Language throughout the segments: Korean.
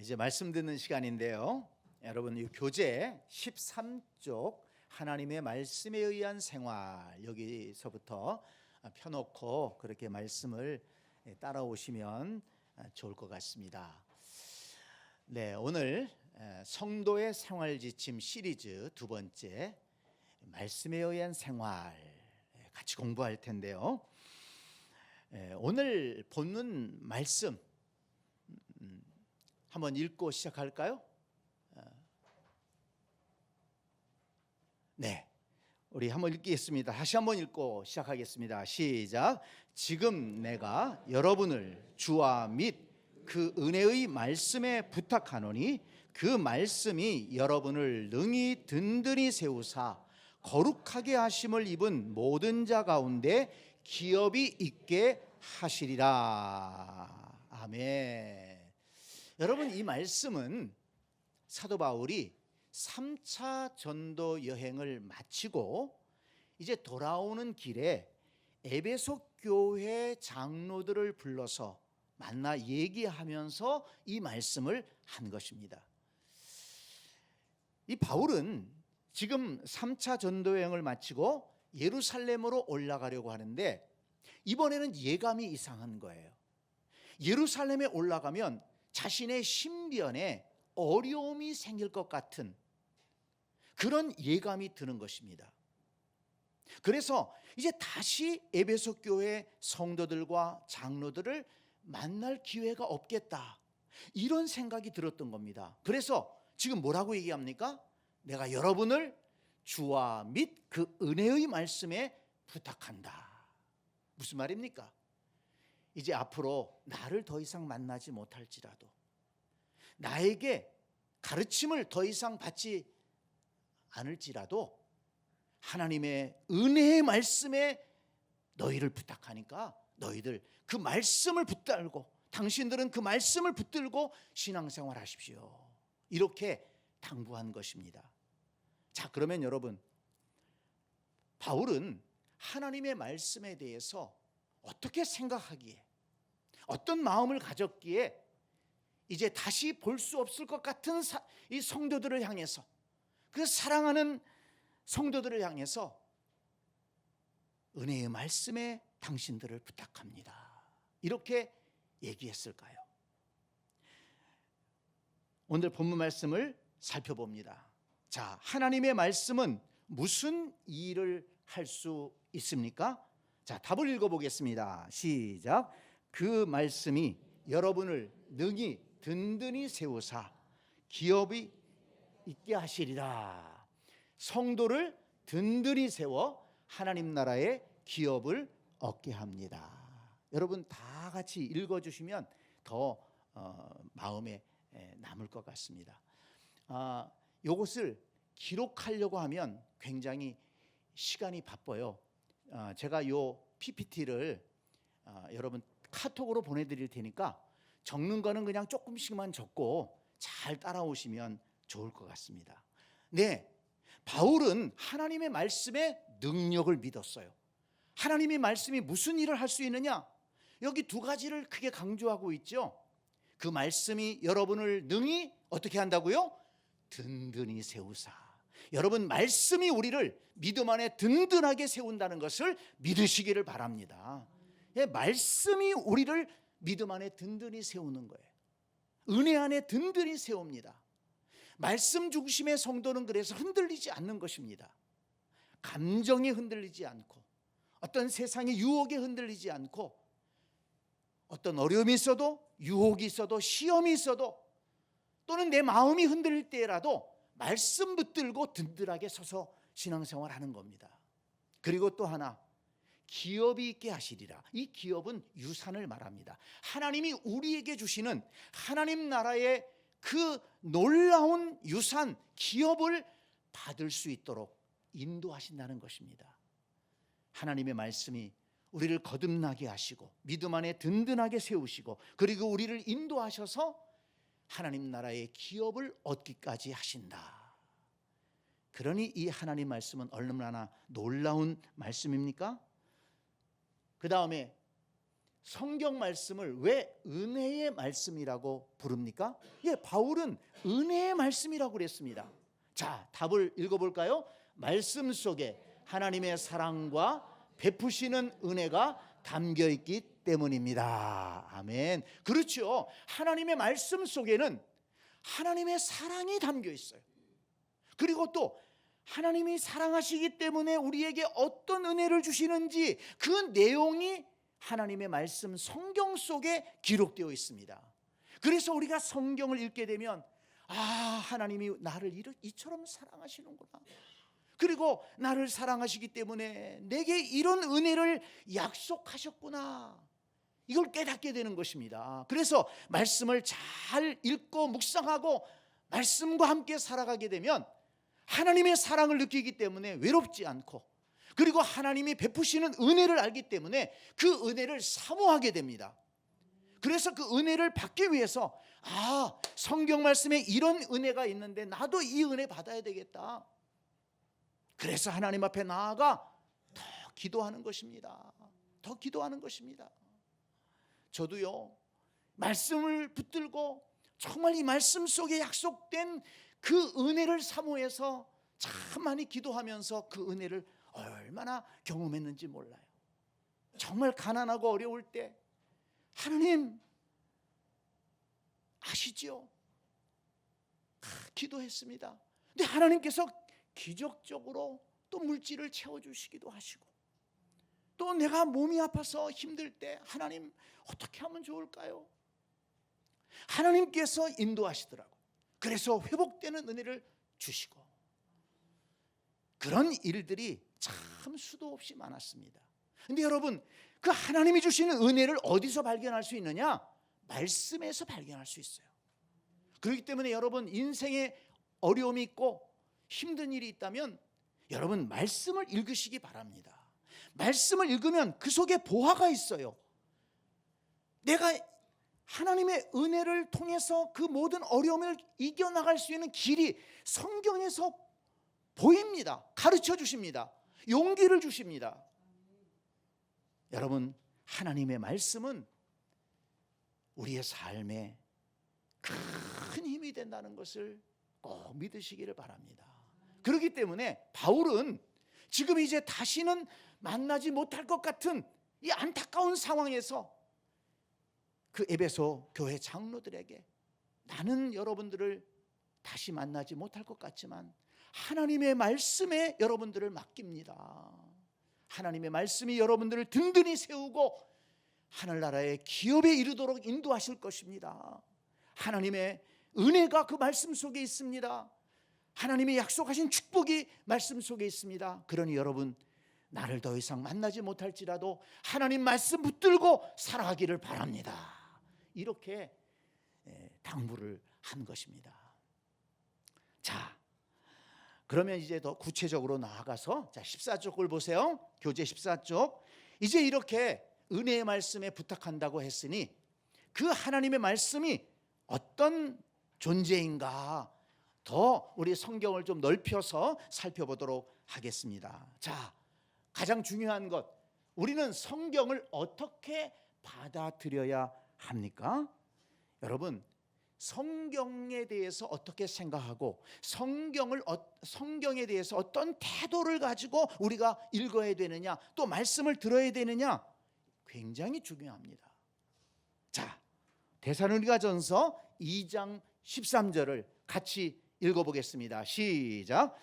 이제 말씀 듣는 시간인데요. 여러분, 이 교재 13쪽 하나님의 말씀에 의한 생활, 여기서부터 펴놓고 그렇게 말씀을 따라오시면 좋을 것 같습니다. 네, 오늘 성도의 생활 지침 시리즈 두 번째, 말씀에 의한 생활 같이 공부할 텐데요. 오늘 본문 말씀 한번 읽고 시작할까요? 네, 우리 한번 읽겠습니다. 다시 한번 읽고 시작하겠습니다. 시작. 지금 내가 여러분을 주와 및 그 은혜의 말씀에 부탁하노니 그 말씀이 여러분을 능히 든든히 세우사 거룩하게 하심을 입은 모든 자 가운데 기업이 있게 하시리라. 아멘. 여러분, 이 말씀은 사도 바울이 3차 전도 여행을 마치고 이제 돌아오는 길에 에베소 교회 장로들을 불러서 만나 얘기하면서 이 말씀을 한 것입니다. 이 바울은 지금 3차 전도 여행을 마치고 예루살렘으로 올라가려고 하는데 이번에는 예감이 이상한 거예요. 예루살렘에 올라가면 자신의 신변에 어려움이 생길 것 같은 그런 예감이 드는 것입니다. 그래서 이제 다시 에베소 교회 성도들과 장로들을 만날 기회가 없겠다, 이런 생각이 들었던 겁니다. 그래서 지금 뭐라고 얘기합니까? 내가 여러분을 주와 및 그 은혜의 말씀에 부탁한다. 무슨 말입니까? 이제 앞으로 나를 더 이상 만나지 못할지라도, 나에게 가르침을 더 이상 받지 않을지라도 하나님의 은혜의 말씀에 너희를 부탁하니까 너희들 그 말씀을 붙들고, 당신들은 그 말씀을 붙들고 신앙생활 하십시오, 이렇게 당부한 것입니다. 자, 그러면 여러분, 바울은 하나님의 말씀에 대해서 어떻게 생각하기에, 어떤 마음을 가졌기에 이제 다시 볼 수 없을 것 같은 이 성도들을 향해서, 그 사랑하는 성도들을 향해서 은혜의 말씀에 당신들을 부탁합니다, 이렇게 얘기했을까요? 오늘 본문 말씀을 살펴봅니다. 자, 하나님의 말씀은 무슨 일을 할 수 있습니까? 자, 답을 읽어보겠습니다. 시작. 그 말씀이 여러분을 능히 든든히 세우사 기업이 있게 하시리라. 성도를 든든히 세워 하나님 나라의 기업을 얻게 합니다. 여러분, 다 같이 읽어주시면 더 마음에 남을 것 같습니다. 이것을 기록하려고 하면 굉장히 시간이 바빠요. 제가 이 PPT를 여러분 카톡으로 보내드릴 테니까 적는 거는 그냥 조금씩만 적고 잘 따라오시면 좋을 것 같습니다. 네, 바울은 하나님의 말씀의 능력을 믿었어요. 하나님의 말씀이 무슨 일을 할 수 있느냐? 여기 두 가지를 크게 강조하고 있죠. 그 말씀이 여러분을 능히 어떻게 한다고요? 든든히 세우사. 여러분, 말씀이 우리를 믿음 안에 든든하게 세운다는 것을 믿으시기를 바랍니다. 말씀이 우리를 믿음 안에 든든히 세우는 거예요. 은혜 안에 든든히 세웁니다. 말씀 중심의 성도는 그래서 흔들리지 않는 것입니다. 감정이 흔들리지 않고, 어떤 세상의 유혹에 흔들리지 않고, 어떤 어려움이 있어도, 유혹이 있어도, 시험이 있어도, 또는 내 마음이 흔들릴 때라도 말씀 붙들고 든든하게 서서 신앙생활 하는 겁니다. 그리고 또 하나, 기업이 있게 하시리라. 이 기업은 유산을 말합니다. 하나님이 우리에게 주시는 하나님 나라의 그 놀라운 유산, 기업을 받을 수 있도록 인도하신다는 것입니다. 하나님의 말씀이 우리를 거듭나게 하시고 믿음 안에 든든하게 세우시고, 그리고 우리를 인도하셔서 하나님 나라의 기업을 얻기까지 하신다. 그러니 이 하나님 말씀은 얼마나 놀라운 말씀입니까? 그 다음에 성경 말씀을 왜 은혜의 말씀이라고 부릅니까? 예, 바울은 은혜의 말씀이라고 그랬습니다. 자, 답을 읽어볼까요? 말씀 속에 하나님의 사랑과 베푸시는 은혜가 담겨 있기 때문입니다. 아멘. 그렇죠. 하나님의 말씀 속에는 하나님의 사랑이 담겨 있어요. 그리고 또 하나님이 사랑하시기 때문에 우리에게 어떤 은혜를 주시는지 그 내용이 하나님의 말씀 성경 속에 기록되어 있습니다. 그래서 우리가 성경을 읽게 되면 하나님이 나를 이처럼 사랑하시는구나. 그리고 나를 사랑하시기 때문에 내게 이런 은혜를 약속하셨구나. 이걸 깨닫게 되는 것입니다. 그래서 말씀을 잘 읽고 묵상하고 말씀과 함께 살아가게 되면 하나님의 사랑을 느끼기 때문에 외롭지 않고, 그리고 하나님이 베푸시는 은혜를 알기 때문에 그 은혜를 사모하게 됩니다. 그래서 그 은혜를 받기 위해서 성경 말씀에 이런 은혜가 있는데 나도 이 은혜 받아야 되겠다. 그래서 하나님 앞에 나아가 더 기도하는 것입니다. 더 기도하는 것입니다. 저도요, 말씀을 붙들고 정말 이 말씀 속에 약속된 그 은혜를 사모해서 참 많이 기도하면서 그 은혜를 얼마나 경험했는지 몰라요. 정말 가난하고 어려울 때 하나님 아시죠? 기도했습니다. 근데 하나님께서 기적적으로 또 물질을 채워주시기도 하시고, 또 내가 몸이 아파서 힘들 때 하나님 어떻게 하면 좋을까요? 하나님께서 인도하시더라고. 그래서 회복되는 은혜를 주시고, 그런 일들이 참 수도 없이 많았습니다. 근데 여러분, 그 하나님이 주시는 은혜를 어디서 발견할 수 있느냐? 말씀에서 발견할 수 있어요. 그렇기 때문에 여러분, 인생에 어려움이 있고 힘든 일이 있다면 여러분 말씀을 읽으시기 바랍니다. 말씀을 읽으면 그 속에 보화가 있어요. 내가 하나님의 은혜를 통해서 그 모든 어려움을 이겨나갈 수 있는 길이 성경에서 보입니다. 가르쳐 주십니다. 용기를 주십니다. 여러분, 하나님의 말씀은 우리의 삶에 큰 힘이 된다는 것을 꼭 믿으시기를 바랍니다. 그렇기 때문에 바울은 지금 이제 다시는 만나지 못할 것 같은 이 안타까운 상황에서 그 에베소 교회 장로들에게, 나는 여러분들을 다시 만나지 못할 것 같지만 하나님의 말씀에 여러분들을 맡깁니다. 하나님의 말씀이 여러분들을 든든히 세우고 하늘나라의 기업에 이르도록 인도하실 것입니다. 하나님의 은혜가 그 말씀 속에 있습니다. 하나님이 약속하신 축복이 말씀 속에 있습니다. 그러니 여러분, 나를 더 이상 만나지 못할지라도 하나님 말씀 붙들고 살아가기를 바랍니다. 이렇게 당부를 한 것입니다. 자, 그러면 이제 더 구체적으로 나아가서 14쪽을 보세요. 교재 14쪽. 이제 이렇게 은혜의 말씀에 부탁한다고 했으니 그 하나님의 말씀이 어떤 존재인가 더 우리 성경을 좀 넓혀서 살펴보도록 하겠습니다. 자, 가장 중요한 것, 우리는 성경을 어떻게 받아들여야 합니까? 여러분, 성경에 대해서 어떻게 생각하고 성경에 대해서 어떤 태도를 가지고 우리가 읽어야 되느냐, 또 말씀을 들어야 되느냐, 굉장히 중요합니다. 자, 데살로니가전서 2장 13절을 같이 읽어보겠습니다. 시작.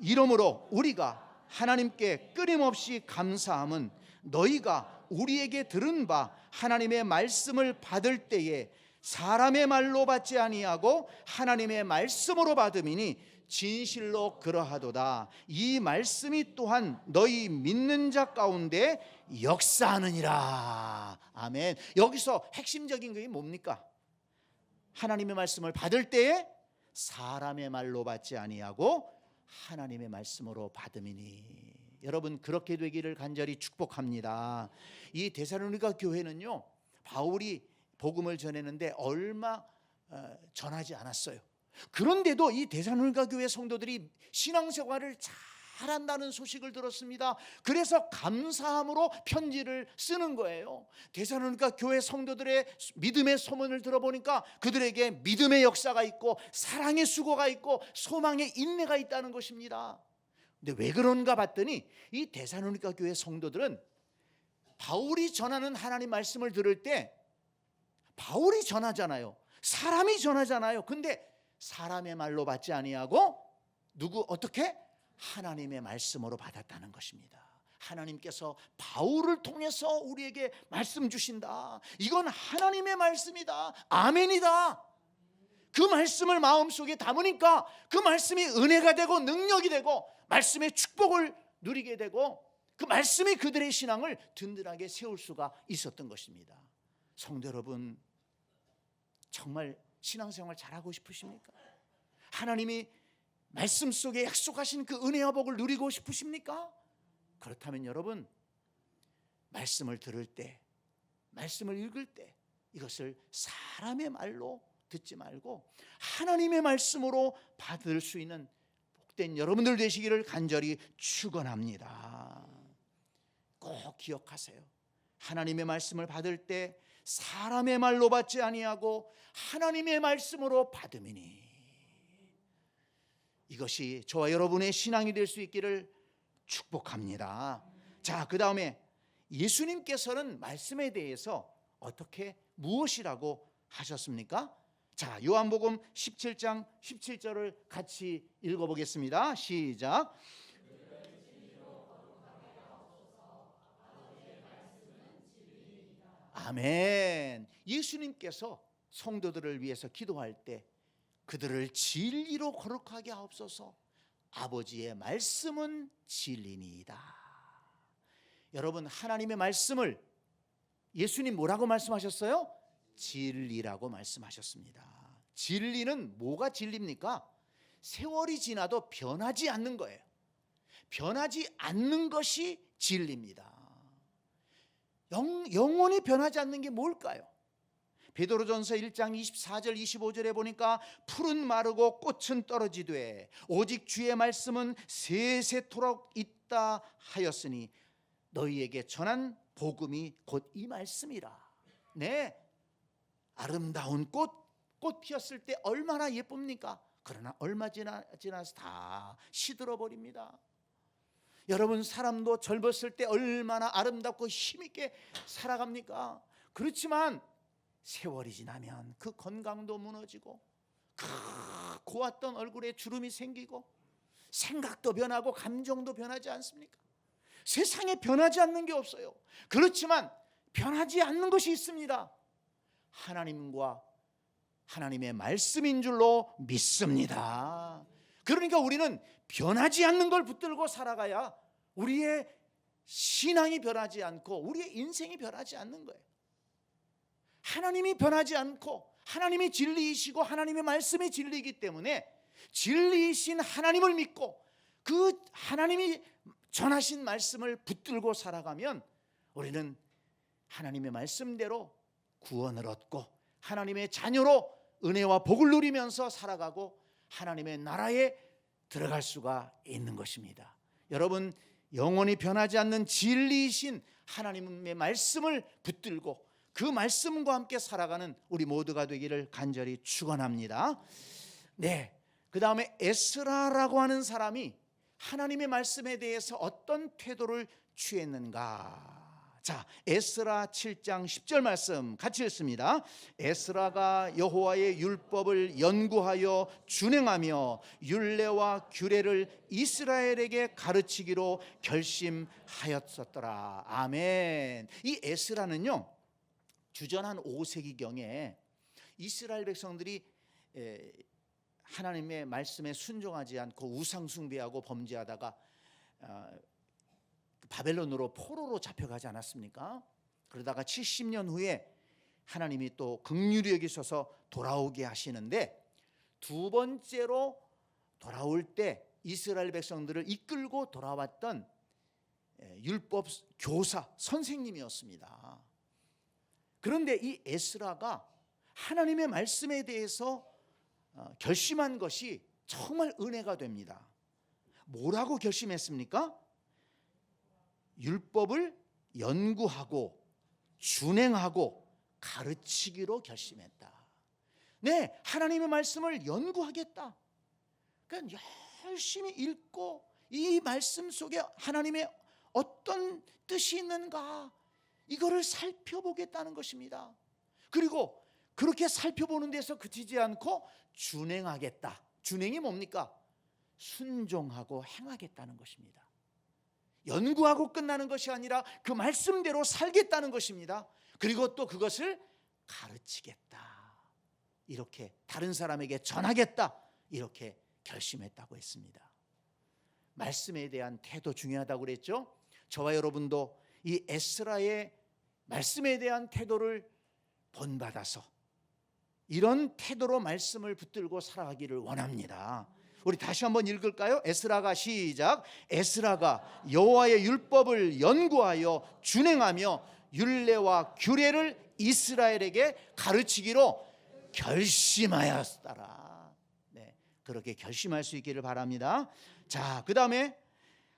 이러므로 우리가 하나님께 끊임없이 감사함은 너희가 우리에게 들은 바 하나님의 말씀을 받을 때에 사람의 말로 받지 아니하고 하나님의 말씀으로 받음이니 진실로 그러하도다. 이 말씀이 또한 너희 믿는 자 가운데 역사하느니라. 아멘. 여기서 핵심적인 게 뭡니까? 하나님의 말씀을 받을 때에 사람의 말로 받지 아니하고 하나님의 말씀으로 받음이니. 여러분, 그렇게 되기를 간절히 축복합니다. 이 데살로니가 교회는요, 바울이 복음을 전했는데 얼마 전하지 않았어요. 그런데도 이 데살로니가 교회 성도들이 신앙생활을 잘 잘한다는 소식을 들었습니다. 그래서 감사함으로 편지를 쓰는 거예요. 데살로니가 교회 성도들의 믿음의 소문을 들어보니까 그들에게 믿음의 역사가 있고 사랑의 수고가 있고 소망의 인내가 있다는 것입니다. 근데 왜 그런가 봤더니 이 데살로니가 교회 성도들은 바울이 전하는 하나님 말씀을 들을 때 바울이 전하잖아요. 사람이 전하잖아요. 근데 사람의 말로 받지 아니하고 어떻게? 하나님의 말씀으로 받았다는 것입니다. 하나님께서 바울을 통해서 우리에게 말씀 주신다. 이건 하나님의 말씀이다. 아멘이다. 그 말씀을 마음속에 담으니까 그 말씀이 은혜가 되고 능력이 되고 말씀의 축복을 누리게 되고 그 말씀이 그들의 신앙을 든든하게 세울 수가 있었던 것입니다. 성도 여러분, 정말 신앙생활 잘하고 싶으십니까? 하나님이 말씀 속에 약속하신 그 은혜와 복을 누리고 싶으십니까? 그렇다면 여러분, 말씀을 들을 때, 말씀을 읽을 때 이것을 사람의 말로 듣지 말고 하나님의 말씀으로 받을 수 있는 복된 여러분들 되시기를 간절히 축원합니다. 꼭 기억하세요. 하나님의 말씀을 받을 때 사람의 말로 받지 아니하고 하나님의 말씀으로 받음이니, 이것이 저와 여러분의 신앙이 될 수 있기를 축복합니다. 자, 그 다음에 예수님께서는 말씀에 대해서 어떻게 무엇이라고 하셨습니까? 자, 요한복음 17장 17절을 같이 읽어보겠습니다. 시작. 아멘. 예수님께서 성도들을 위해서 기도할 때 그들을 진리로 거룩하게 하옵소서. 아버지의 말씀은 진리니이다. 여러분, 하나님의 말씀을 예수님 뭐라고 말씀하셨어요? 진리라고 말씀하셨습니다. 진리는 뭐가 진리입니까? 세월이 지나도 변하지 않는 거예요. 변하지 않는 것이 진리입니다. 영원히 변하지 않는 게 뭘까요? 베드로전서 1장 24절 25절에 보니까 풀은 마르고 꽃은 떨어지되 오직 주의 말씀은 세세토록 있다 하였으니 너희에게 전한 복음이 곧 이 말씀이라. 네, 아름다운 꽃 피었을 때 얼마나 예쁩니까? 그러나 얼마 지나서 다 시들어 버립니다. 여러분, 사람도 젊었을 때 얼마나 아름답고 힘있게 살아갑니까? 그렇지만 세월이 지나면 그 건강도 무너지고 고왔던 얼굴에 주름이 생기고 생각도 변하고 감정도 변하지 않습니까? 세상에 변하지 않는 게 없어요. 그렇지만 변하지 않는 것이 있습니다. 하나님과 하나님의 말씀인 줄로 믿습니다. 그러니까 우리는 변하지 않는 걸 붙들고 살아가야 우리의 신앙이 변하지 않고 우리의 인생이 변하지 않는 거예요. 하나님이 변하지 않고 하나님이 진리이시고 하나님의 말씀이 진리이기 때문에 진리이신 하나님을 믿고 그 하나님이 전하신 말씀을 붙들고 살아가면 우리는 하나님의 말씀대로 구원을 얻고 하나님의 자녀로 은혜와 복을 누리면서 살아가고 하나님의 나라에 들어갈 수가 있는 것입니다. 여러분, 영원히 변하지 않는 진리이신 하나님의 말씀을 붙들고 그 말씀과 함께 살아가는 우리 모두가 되기를 간절히 축원합니다. 네, 그 다음에 에스라라고 하는 사람이 하나님의 말씀에 대해서 어떤 태도를 취했는가? 자, 에스라 7장 10절 말씀 같이 읽습니다. 에스라가 여호와의 율법을 연구하여 준행하며 율례와 규례를 이스라엘에게 가르치기로 결심하였었더라. 아멘. 이 에스라는요, 주전 한 5세기경에 이스라엘 백성들이 하나님의 말씀에 순종하지 않고 우상 숭배하고 범죄하다가 바벨론으로 포로로 잡혀가지 않았습니까? 그러다가 70년 후에 하나님이 또 긍휼히 여기셔서 돌아오게 하시는데, 두 번째로 돌아올 때 이스라엘 백성들을 이끌고 돌아왔던 율법 교사 선생님이었습니다. 그런데 이 에스라가 하나님의 말씀에 대해서 결심한 것이 정말 은혜가 됩니다. 뭐라고 결심했습니까? 율법을 연구하고 준행하고 가르치기로 결심했다. 네, 하나님의 말씀을 연구하겠다. 그러니까 열심히 읽고 이 말씀 속에 하나님의 어떤 뜻이 있는가 이거를 살펴보겠다는 것입니다. 그리고 그렇게 살펴보는 데서 그치지 않고 준행하겠다. 준행이 뭡니까? 순종하고 행하겠다는 것입니다. 연구하고 끝나는 것이 아니라 그 말씀대로 살겠다는 것입니다. 그리고 또 그것을 가르치겠다. 이렇게 다른 사람에게 전하겠다. 이렇게 결심했다고 했습니다. 말씀에 대한 태도 중요하다고 그랬죠. 저와 여러분도 이 에스라의 말씀에 대한 태도를 본받아서 이런 태도로 말씀을 붙들고 살아가기를 원합니다. 우리 다시 한번 읽을까요? 에스라가 시작. 에스라가 여호와의 율법을 연구하여 준행하며 율례와 규례를 이스라엘에게 가르치기로 결심하였더라. 네, 그렇게 결심할 수 있기를 바랍니다. 자, 그 다음에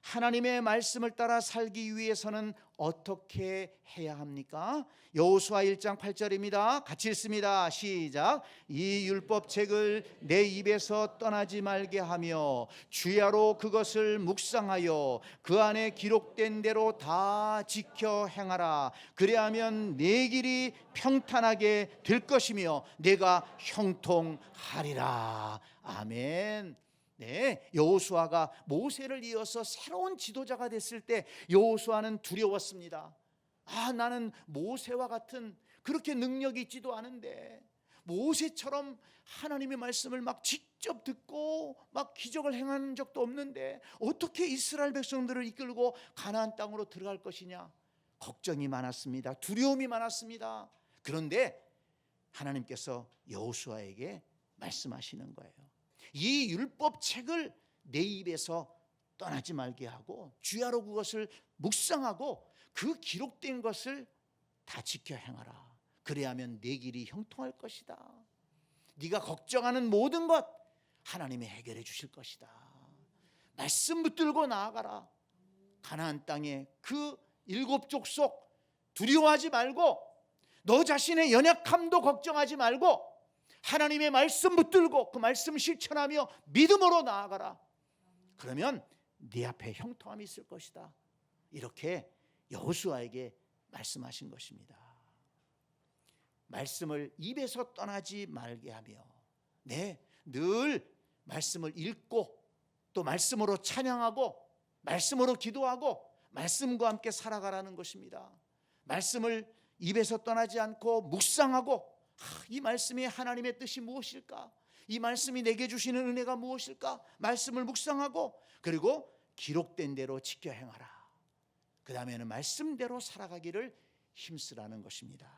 하나님의 말씀을 따라 살기 위해서는 어떻게 해야 합니까? 여호수아 1장 8절입니다. 같이 읽습니다. 시작. 이 율법책을 내 입에서 떠나지 말게 하며 주야로 그것을 묵상하여 그 안에 기록된 대로 다 지켜 행하라. 그래야면 내 길이 평탄하게 될 것이며 내가 형통하리라. 아멘. 네, 여호수아가 모세를 이어서 새로운 지도자가 됐을 때 여호수아는 두려웠습니다. 나는 모세와 같은 그렇게 능력이 있지도 않은데 모세처럼 하나님의 말씀을 막 직접 듣고 막 기적을 행한 적도 없는데 어떻게 이스라엘 백성들을 이끌고 가나안 땅으로 들어갈 것이냐 걱정이 많았습니다. 두려움이 많았습니다. 그런데 하나님께서 여호수아에게 말씀하시는 거예요. 이 율법책을 내 입에서 떠나지 말게 하고 주야로 그것을 묵상하고 그 기록된 것을 다 지켜 행하라. 그래야면 내 길이 형통할 것이다. 네가 걱정하는 모든 것 하나님이 해결해 주실 것이다. 말씀 붙들고 나아가라. 가나안 땅에 그 7족속 두려워하지 말고 너 자신의 연약함도 걱정하지 말고 하나님의 말씀 붙들고 그 말씀 실천하며 믿음으로 나아가라. 그러면 네 앞에 형통함이 있을 것이다. 이렇게 여호수아에게 말씀하신 것입니다. 말씀을 입에서 떠나지 말게 하며 늘 말씀을 읽고 또 말씀으로 찬양하고 말씀으로 기도하고 말씀과 함께 살아가라는 것입니다. 말씀을 입에서 떠나지 않고 묵상하고 이 말씀이 하나님의 뜻이 무엇일까? 이 말씀이 내게 주시는 은혜가 무엇일까? 말씀을 묵상하고 그리고 기록된 대로 지켜 행하라. 그 다음에는 말씀대로 살아가기를 힘쓰라는 것입니다.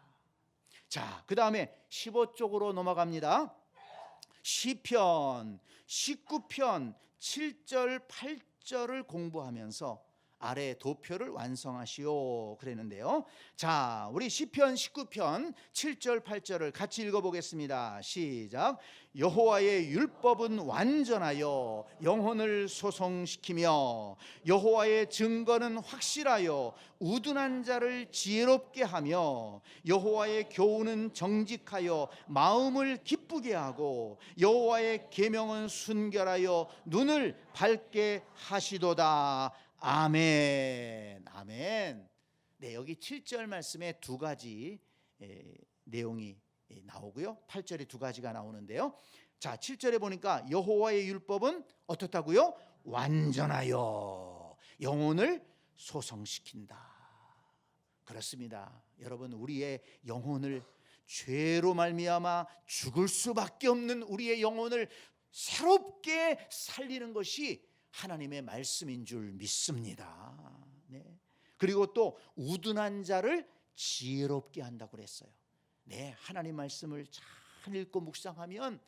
자, 그 다음에 15쪽으로 넘어갑니다. 시편 19편 7절 8절을 공부하면서 아래 도표를 완성하시오 그랬는데요. 자, 우리 시편 19편 7절 8절을 같이 읽어보겠습니다. 시작. 여호와의 율법은 완전하여 영혼을 소성시키며 여호와의 증거는 확실하여 우둔한 자를 지혜롭게 하며 여호와의 교훈은 정직하여 마음을 기쁘게 하고 여호와의 계명은 순결하여 눈을 밝게 하시도다. 아멘. 아멘. 네, 여기 7절 말씀에 두 가지 내용이 나오고요. 8절에 두 가지가 나오는데요. 자, 7절에 보니까 여호와의 율법은 어떻다고요? 완전하여 영혼을 소성시킨다. 그렇습니다. 여러분, 우리의 영혼을 죄로 말미암아 죽을 수밖에 없는 우리의 영혼을 새롭게 살리는 것이 하나님의 말씀인 줄 믿습니다. 네. 그리고 또 우둔한 자를 지혜롭게 한다고 그랬어요. 네, 하나님 말씀을 잘 읽고 묵상하면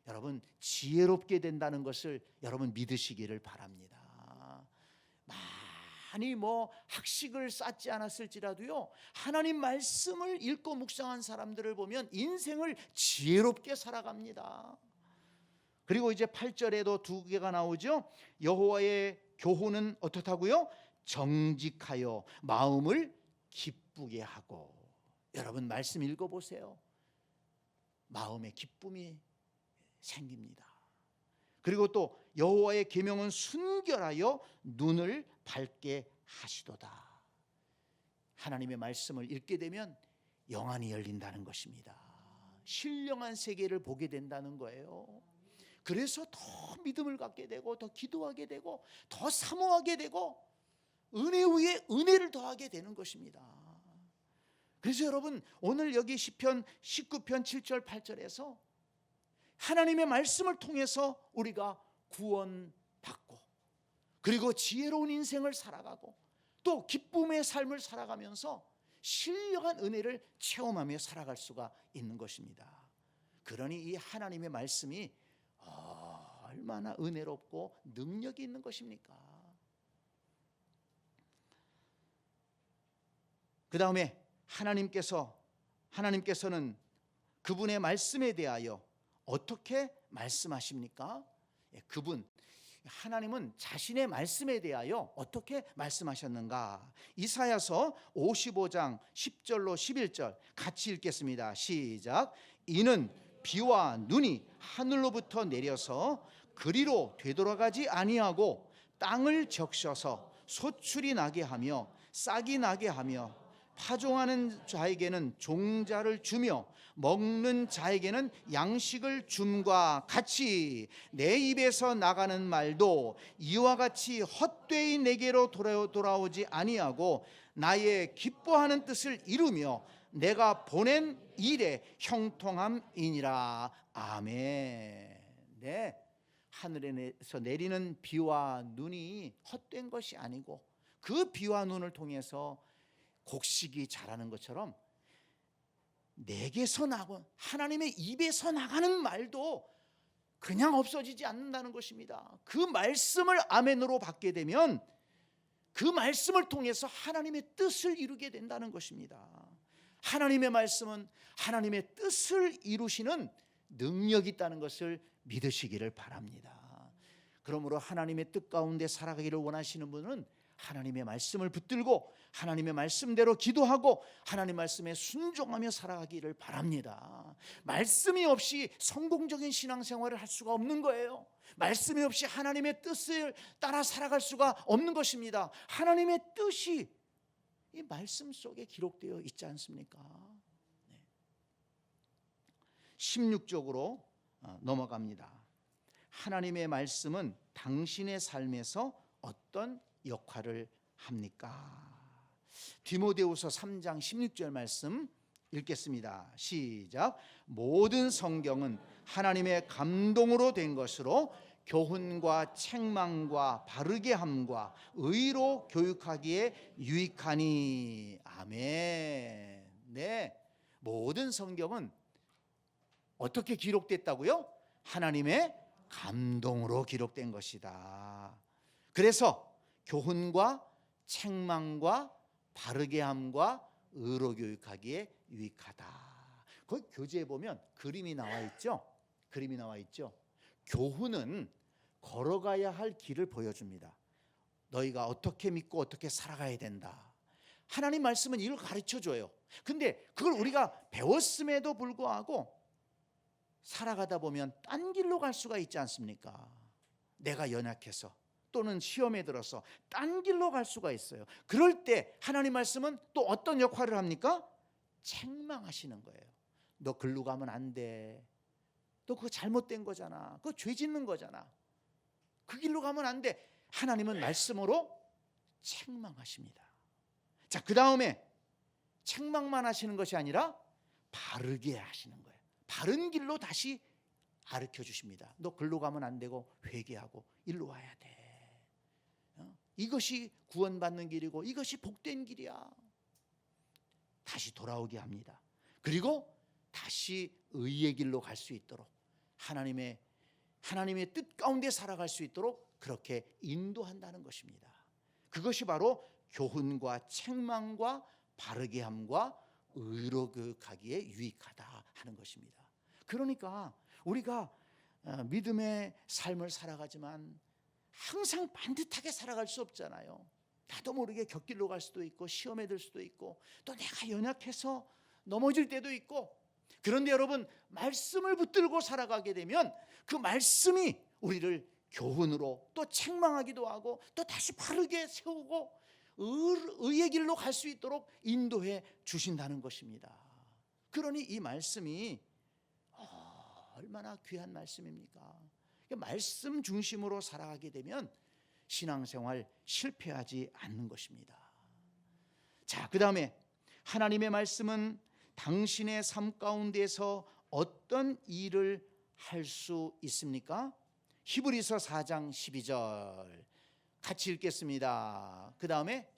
여러분 지혜롭게 된다는 것을 여러분 믿으시기를 바랍니다. 많이 학식을 쌓지 않았을지라도요, 하나님 말씀을 읽고 묵상한 사람들을 보면 인생을 지혜롭게 살아갑니다. 그리고 이제 8절에도 두 개가 나오죠. 여호와의 교훈은 어떻다고요? 정직하여 마음을 기쁘게 하고. 여러분 말씀 읽어보세요. 마음에 기쁨이 생깁니다. 그리고 또 여호와의 계명은 순결하여 눈을 밝게 하시도다. 하나님의 말씀을 읽게 되면 영안이 열린다는 것입니다. 신령한 세계를 보게 된다는 거예요. 그래서 더 믿음을 갖게 되고 더 기도하게 되고 더 사모하게 되고 은혜 위에 은혜를 더하게 되는 것입니다. 그래서 여러분 오늘 여기 시편 19편 7절 8절에서 하나님의 말씀을 통해서 우리가 구원받고 그리고 지혜로운 인생을 살아가고 또 기쁨의 삶을 살아가면서 신령한 은혜를 체험하며 살아갈 수가 있는 것입니다. 그러니 이 하나님의 말씀이 얼마나 은혜롭고 능력이 있는 것입니까? 그 다음에 하나님께서는 그분의 말씀에 대하여 어떻게 말씀하십니까? 하나님은 자신의 말씀에 대하여 어떻게 말씀하셨는가? 이사야서 55장 10절로 11절 같이 읽겠습니다. 시작. 이는 비와 눈이 하늘로부터 내려서 그리로 되돌아가지 아니하고 땅을 적셔서 소출이 나게 하며 싹이 나게 하며 파종하는 자에게는 종자를 주며 먹는 자에게는 양식을 줌과 같이 내 입에서 나가는 말도 이와 같이 헛되이 내게로 돌아오지 아니하고 나의 기뻐하는 뜻을 이루며 내가 보낸 일에 형통함이니라. 아멘. 네, 하늘에서 내리는 비와 눈이 헛된 것이 아니고 그 비와 눈을 통해서 곡식이 자라는 것처럼 내게서 나고 하나님의 입에서 나가는 말도 그냥 없어지지 않는다는 것입니다. 그 말씀을 아멘으로 받게 되면 그 말씀을 통해서 하나님의 뜻을 이루게 된다는 것입니다. 하나님의 말씀은 하나님의 뜻을 이루시는 능력이 있다는 것을 믿으시기를 바랍니다. 그러므로 하나님의 뜻 가운데 살아가기를 원하시는 분은 하나님의 말씀을 붙들고 하나님의 말씀대로 기도하고 하나님 말씀에 순종하며 살아가기를 바랍니다. 말씀이 없이 성공적인 신앙생활을 할 수가 없는 거예요. 말씀이 없이 하나님의 뜻을 따라 살아갈 수가 없는 것입니다. 하나님의 뜻이 이 말씀 속에 기록되어 있지 않습니까? 16쪽으로 넘어갑니다. 하나님의 말씀은 당신의 삶에서 어떤 역할을 합니까? 디모데후서 3장 16절 말씀 읽겠습니다. 시작. 모든 성경은 하나님의 감동으로 된 것으로 교훈과 책망과 바르게 함과 의로 교육하기에 유익하니. 아멘. 네, 모든 성경은 어떻게 기록됐다고요? 하나님의 감동으로 기록된 것이다. 그래서 교훈과 책망과 바르게 함과 의로 교육하기에 유익하다. 그 교재에 보면 그림이 나와 있죠. 교훈은 걸어가야 할 길을 보여줍니다. 너희가 어떻게 믿고 어떻게 살아가야 된다. 하나님 말씀은 이걸 가르쳐줘요. 근데 그걸 우리가 배웠음에도 불구하고 살아가다 보면 딴 길로 갈 수가 있지 않습니까? 내가 연약해서 또는 시험에 들어서 딴 길로 갈 수가 있어요. 그럴 때 하나님 말씀은 또 어떤 역할을 합니까? 책망하시는 거예요. 너 글로 가면 안 돼. 너 그거 잘못된 거잖아. 그거 죄 짓는 거잖아. 그 길로 가면 안 돼. 하나님은 말씀으로 책망하십니다. 자, 그 다음에 책망만 하시는 것이 아니라 바르게 하시는 거예요. 바른 길로 다시 가르쳐 주십니다. 너 글로 가면 안 되고 회개하고 일로 와야 돼. 이것이 구원받는 길이고 이것이 복된 길이야. 다시 돌아오게 합니다. 그리고 다시 의의 길로 갈 수 있도록 하나님의 뜻 가운데 살아갈 수 있도록 그렇게 인도한다는 것입니다. 그것이 바로 교훈과 책망과 바르게 함과 의로 교육하기에 유익하다 하는 것입니다. 그러니까 우리가 믿음의 삶을 살아가지만 항상 반듯하게 살아갈 수 없잖아요. 나도 모르게 곁길로 갈 수도 있고 시험에 들 수도 있고 또 내가 연약해서 넘어질 때도 있고. 그런데 여러분, 말씀을 붙들고 살아가게 되면 그 말씀이 우리를 교훈으로 또 책망하기도 하고 또 다시 바르게 세우고 의의 길로 갈 수 있도록 인도해 주신다는 것입니다. 그러니 이 말씀이 얼마나 귀한 말씀입니까? 말씀 중심으로 살아가게 되면 신앙생활 실패하지 않는 것입니다. 자, 그 다음에 하나님의 말씀은 당신의 삶 가운데서 어떤 일을 할 수 있습니까? 히브리서 4장 12절 같이 읽겠습니다. 그 다음에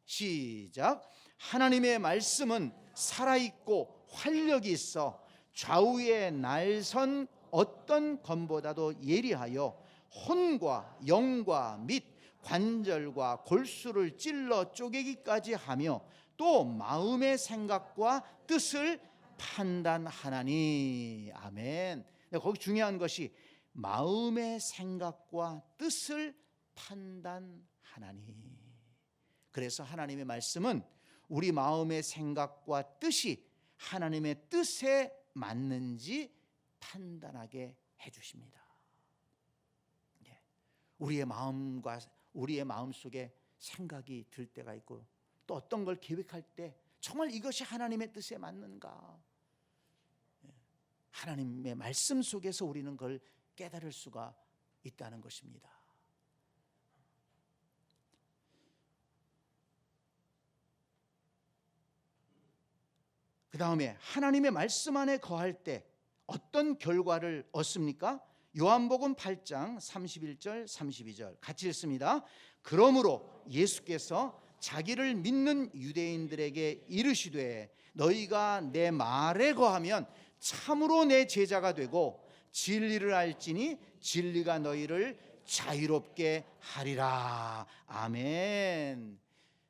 시작. 하나님의 말씀은 살아있고 활력이 있어 좌우에 날선 어떤 검보다도 예리하여 혼과 영과 및 관절과 골수를 찔러 쪼개기까지 하며 또 마음의 생각과 뜻을 판단하나니. 아멘. 거기 중요한 것이 마음의 생각과 뜻을 판단하나니. 그래서 하나님의 말씀은 우리 마음의 생각과 뜻이 하나님의 뜻에 맞는지 판단하게 해주십니다. 우리의 마음 속에 생각이 들 때가 있고 또 어떤 걸 계획할 때 정말 이것이 하나님의 뜻에 맞는가? 하나님의 말씀 속에서 우리는 그걸 깨달을 수가 있다는 것입니다. 그 다음에 하나님의 말씀 안에 거할 때 어떤 결과를 얻습니까? 요한복음 8장 31절 32절 같이 읽습니다. 그러므로 예수께서 자기를 믿는 유대인들에게 이르시되 너희가 내 말에 거하면 참으로 내 제자가 되고 진리를 알지니 진리가 너희를 자유롭게 하리라. 아멘.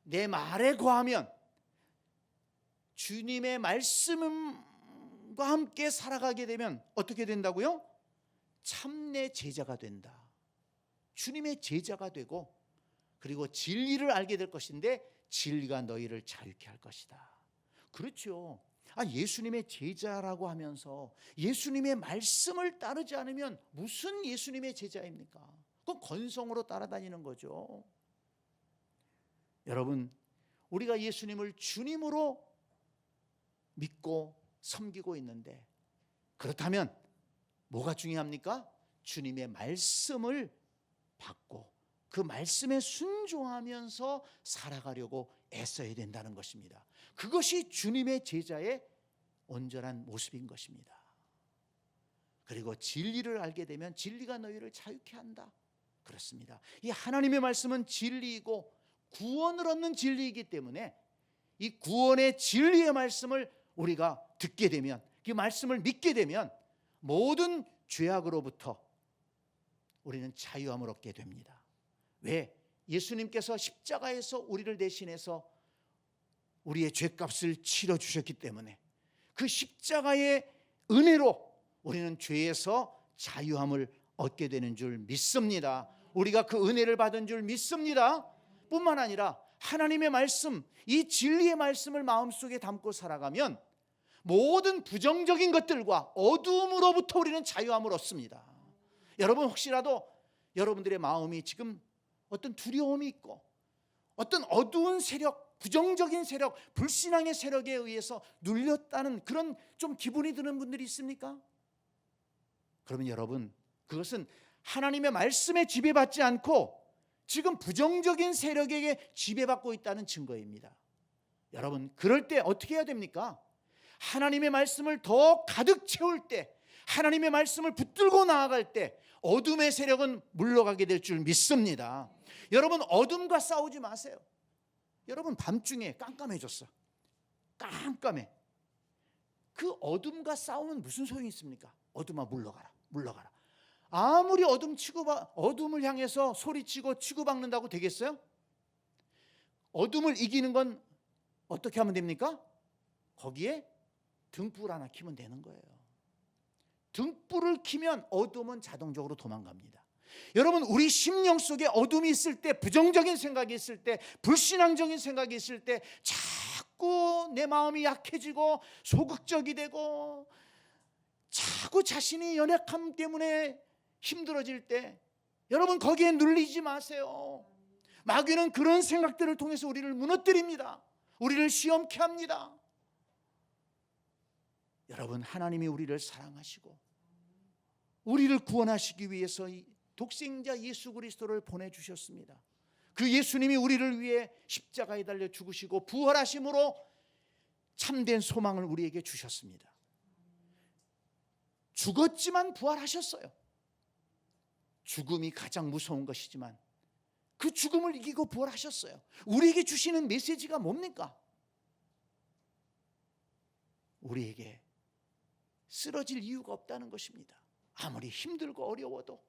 내 말에 거하면, 주님의 말씀과 함께 살아가게 되면 어떻게 된다고요? 참내 제자가 된다. 주님의 제자가 되고 그리고 진리를 알게 될 것인데 진리가 너희를 자유케 할 것이다. 그렇죠. 예수님의 제자라고 하면서 예수님의 말씀을 따르지 않으면 무슨 예수님의 제자입니까? 그건 건성으로 따라다니는 거죠. 여러분, 우리가 예수님을 주님으로 믿고 섬기고 있는데 그렇다면 뭐가 중요합니까? 주님의 말씀을 받고 그 말씀에 순종하면서 살아가려고 애써야 된다는 것입니다. 그것이 주님의 제자의 온전한 모습인 것입니다. 그리고 진리를 알게 되면 진리가 너희를 자유케 한다. 그렇습니다. 이 하나님의 말씀은 진리이고 구원을 얻는 진리이기 때문에 이 구원의 진리의 말씀을 우리가 듣게 되면, 그 말씀을 믿게 되면 모든 죄악으로부터 우리는 자유함을 얻게 됩니다. 왜? 예수님께서 십자가에서 우리를 대신해서 우리의 죄값을 치러주셨기 때문에 그 십자가의 은혜로 우리는 죄에서 자유함을 얻게 되는 줄 믿습니다. 우리가 그 은혜를 받은 줄 믿습니다. 뿐만 아니라 하나님의 말씀, 이 진리의 말씀을 마음속에 담고 살아가면 모든 부정적인 것들과 어두움으로부터 우리는 자유함을 얻습니다. 여러분, 혹시라도 여러분들의 마음이 지금 어떤 두려움이 있고 어떤 어두운 세력, 부정적인 세력, 불신앙의 세력에 의해서 눌렸다는 그런 좀 기분이 드는 분들이 있습니까? 그러면 여러분, 그것은 하나님의 말씀에 지배받지 않고 지금 부정적인 세력에게 지배받고 있다는 증거입니다. 여러분, 그럴 때 어떻게 해야 됩니까? 하나님의 말씀을 더 가득 채울 때, 하나님의 말씀을 붙들고 나아갈 때 어둠의 세력은 물러가게 될 줄 믿습니다. 여러분, 어둠과 싸우지 마세요. 여러분, 밤중에 깜깜해졌어. 깜깜해. 그 어둠과 싸우면 무슨 소용이 있습니까? 어둠아, 물러가라, 물러가라. 아무리 어둠을 향해서 소리치고 치고박는다고 되겠어요? 어둠을 이기는 건 어떻게 하면 됩니까? 거기에 등불 하나 켜면 되는 거예요. 등불을 켜면 어둠은 자동적으로 도망갑니다. 여러분, 우리 심령 속에 어둠이 있을 때, 부정적인 생각이 있을 때, 불신앙적인 생각이 있을 때 자꾸 내 마음이 약해지고 소극적이 되고 자꾸 자신이 연약함 때문에 힘들어질 때, 여러분 거기에 눌리지 마세요. 마귀는 그런 생각들을 통해서 우리를 무너뜨립니다. 우리를 시험케 합니다. 여러분, 하나님이 우리를 사랑하시고 우리를 구원하시기 위해서 독생자 예수 그리스도를 보내주셨습니다. 그 예수님이 우리를 위해 십자가에 달려 죽으시고 부활하심으로 참된 소망을 우리에게 주셨습니다. 죽었지만 부활하셨어요. 죽음이 가장 무서운 것이지만 그 죽음을 이기고 부활하셨어요. 우리에게 주시는 메시지가 뭡니까? 우리에게 쓰러질 이유가 없다는 것입니다. 아무리 힘들고 어려워도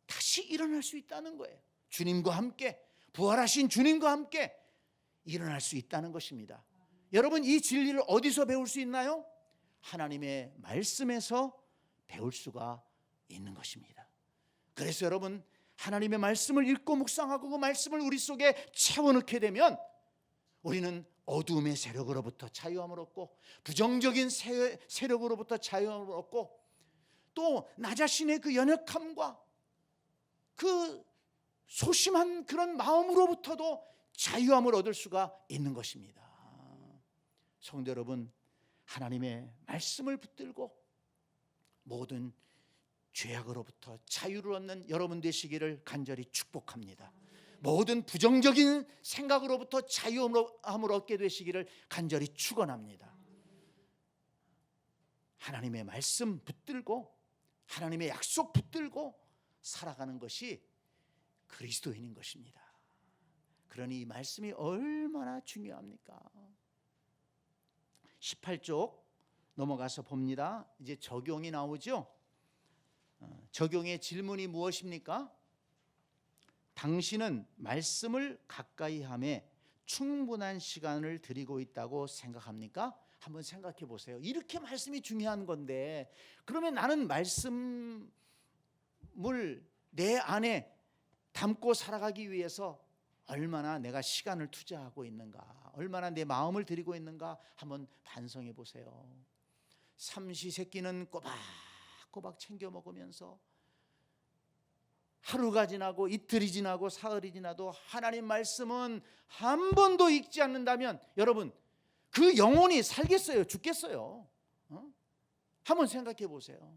다시 일어날 수 있다는 거예요. 주님과 함께, 부활하신 주님과 함께 일어날 수 있다는 것입니다. 여러분, 이 진리를 어디서 배울 수 있나요? 하나님의 말씀에서 배울 수가 있는 것입니다. 그래서 여러분, 하나님의 말씀을 읽고 묵상하고 그 말씀을 우리 속에 채워넣게 되면 우리는 어두움의 세력으로부터 자유함을 얻고 부정적인 세력으로부터 자유함을 얻고 또 나 자신의 그 연약함과 그 소심한 그런 마음으로부터도 자유함을 얻을 수가 있는 것입니다. 성도 여러분, 하나님의 말씀을 붙들고 모든 죄악으로부터 자유를 얻는 여러분 되시기를 간절히 축복합니다. 모든 부정적인 생각으로부터 자유함을 얻게 되시기를 간절히 축원합니다. 하나님의 말씀 붙들고 하나님의 약속 붙들고 살아가는 것이 그리스도인인 것입니다. 그러니 이 말씀이 얼마나 중요합니까? 18쪽 넘어가서 봅니다. 이제 적용이 나오죠. 적용의 질문이 무엇입니까? 당신은 말씀을 가까이 함에 충분한 시간을 드리고 있다고 생각합니까? 한번 생각해 보세요. 이렇게 말씀이 중요한 건데 그러면 나는 말씀을 내 안에 담고 살아가기 위해서 얼마나 내가 시간을 투자하고 있는가, 얼마나 내 마음을 드리고 있는가 한번 반성해 보세요. 삼시세끼는 꼬박꼬박 챙겨 먹으면서 하루가 지나고 이틀이 지나고 사흘이 지나도 하나님 말씀은 한 번도 읽지 않는다면 여러분, 그 영혼이 살겠어요? 죽겠어요? 한번 생각해 보세요.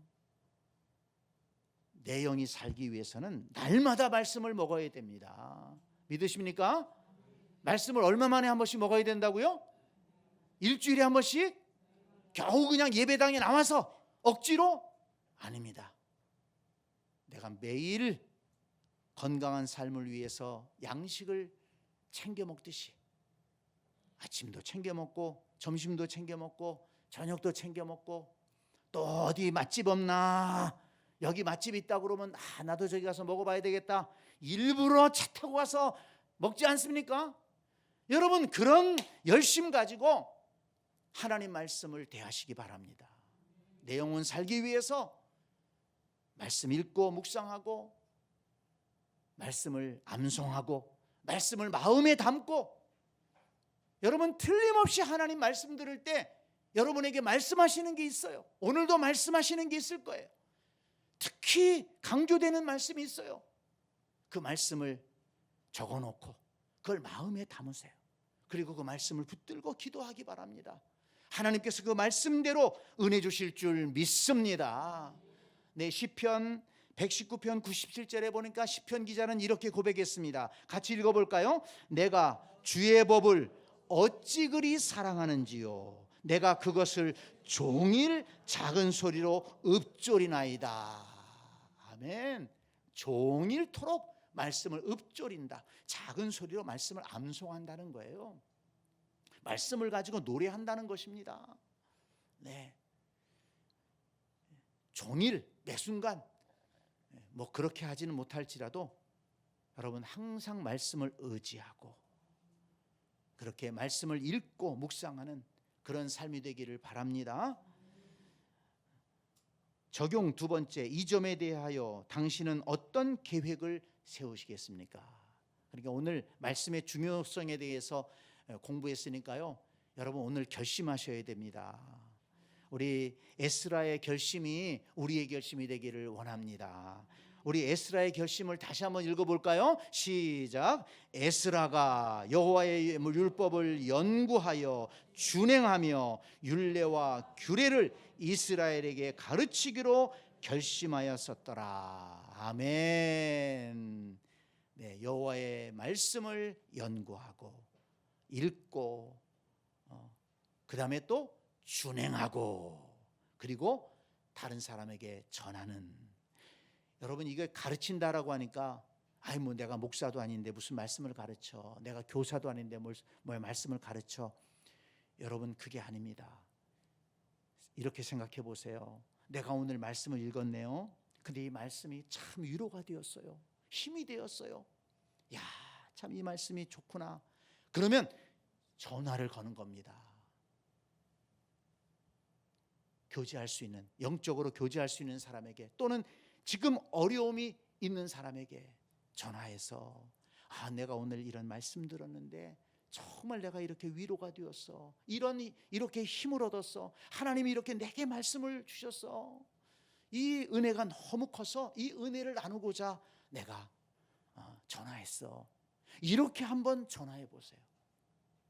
내 영이 살기 위해서는 날마다 말씀을 먹어야 됩니다. 믿으십니까? 말씀을 얼마 만에 한 번씩 먹어야 된다고요? 일주일에 한 번씩? 겨우 그냥 예배당에 나와서 억지로? 아닙니다. 내가 매일 건강한 삶을 위해서 양식을 챙겨 먹듯이 아침도 챙겨 먹고 점심도 챙겨 먹고 저녁도 챙겨 먹고 또 어디 맛집 없나, 여기 맛집 있다고 그러면 나도 저기 가서 먹어봐야 되겠다, 일부러 차 타고 가서 먹지 않습니까? 여러분, 그런 열심 가지고 하나님 말씀을 대하시기 바랍니다. 내 영혼 살기 위해서 말씀 읽고 묵상하고 말씀을 암송하고 말씀을 마음에 담고, 여러분 틀림없이 하나님 말씀 들을 때 여러분에게 말씀하시는 게 있어요. 오늘도 말씀하시는 게 있을 거예요. 특히 강조되는 말씀이 있어요. 그 말씀을 적어놓고 그걸 마음에 담으세요. 그리고 그 말씀을 붙들고 기도하기 바랍니다. 하나님께서 그 말씀대로 은혜 주실 줄 믿습니다. 네, 시편 119편 97절에 보니까 시편 기자는 이렇게 고백했습니다. 같이 읽어볼까요? 내가 주의 법을 어찌 그리 사랑하는지요, 내가 그것을 종일 작은 소리로 읊조리나이다. 아멘. 종일토록 말씀을 읊조린다. 작은 소리로 말씀을 암송한다는 거예요. 말씀을 가지고 노래한다는 것입니다. 네. 종일 매 순간 뭐 그렇게 하지는 못할지라도 여러분 항상 말씀을 의지하고 그렇게 말씀을 읽고 묵상하는 그런 삶이 되기를 바랍니다. 적용 두 번째, 이 점에 대하여 당신은 어떤 계획을 세우시겠습니까? 그러니까 오늘 말씀의 중요성에 대해서 공부했으니까요. 여러분 오늘 결심하셔야 됩니다. 우리 에스라의 결심이 우리의 결심이 되기를 원합니다. 우리 에스라의 결심을 다시 한번 읽어볼까요? 시작. 에스라가 여호와의 율법을 연구하여 준행하며 율례와 규례를 이스라엘에게 가르치기로 결심하였었더라. 아멘. 네, 여호와의 말씀을 연구하고 읽고 그 다음에 또 준행하고 그리고 다른 사람에게 전하는. 여러분 이걸 가르친다라고 하니까 아이 뭐 내가 목사도 아닌데 무슨 말씀을 가르쳐, 내가 교사도 아닌데 뭘 말씀을 가르쳐. 여러분 그게 아닙니다. 이렇게 생각해 보세요. 내가 오늘 말씀을 읽었네요. 근데 이 말씀이 참 위로가 되었어요. 힘이 되었어요. 야, 참 이 말씀이 좋구나. 그러면 전화를 거는 겁니다. 교제할 수 있는, 영적으로 교제할 수 있는 사람에게, 또는 지금 어려움이 있는 사람에게 전화해서 내가 오늘 이런 말씀 들었는데 정말 내가 이렇게 위로가 되었어. 이렇게 힘을 얻었어. 하나님이 이렇게 내게 말씀을 주셨어. 이 은혜가 너무 커서 이 은혜를 나누고자 내가 전화했어. 이렇게 한번 전화해 보세요.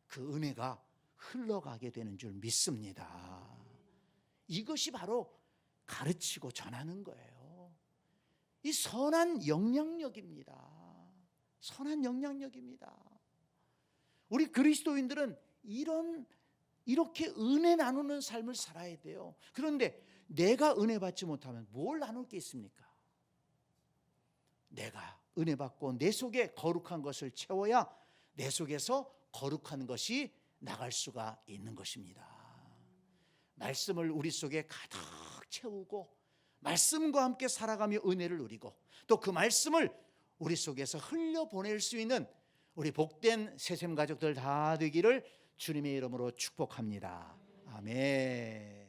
그 은혜가 흘러가게 되는 줄 믿습니다. 이것이 바로 가르치고 전하는 거예요. 이 선한 영향력입니다. 선한 영향력입니다. 우리 그리스도인들은 이렇게 은혜 나누는 삶을 살아야 돼요. 그런데 내가 은혜 받지 못하면 뭘 나눌 게 있습니까? 내가 은혜 받고 내 속에 거룩한 것을 채워야 내 속에서 거룩한 것이 나갈 수가 있는 것입니다. 말씀을 우리 속에 가득 채우고 말씀과 함께 살아가며 은혜를 누리고 또 그 말씀을 우리 속에서 흘려보낼 수 있는 우리 복된 세셈 가족들 다 되기를 주님의 이름으로 축복합니다. 아멘.